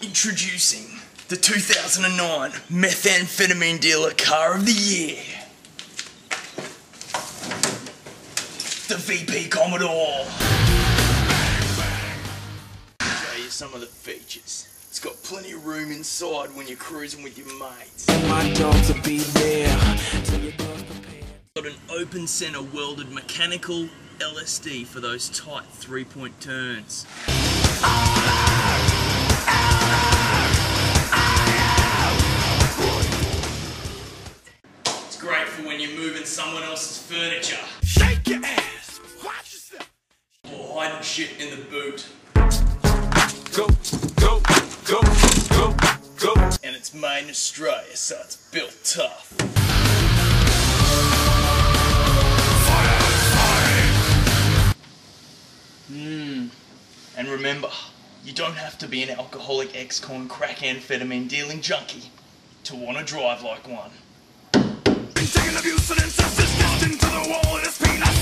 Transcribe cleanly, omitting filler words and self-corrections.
Introducing the 2009 Methamphetamine Dealer Car of the Year. The VP Commodore. Show you some of the features. It's got plenty of room inside when you're cruising with your mates. My dog to be there. Got an open center welded mechanical LSD for those tight 3-point turns. It's great for when you're moving someone else's furniture. Shake your ass. Watch yourself. Or hiding shit in the boot. Go, go, go, go, go. And it's made in Australia, so it's built tough. And remember, you don't have to be an alcoholic ex-con crack amphetamine dealing junkie to want to drive like one. Been taking abuse and insistence into the wall, and it's pain I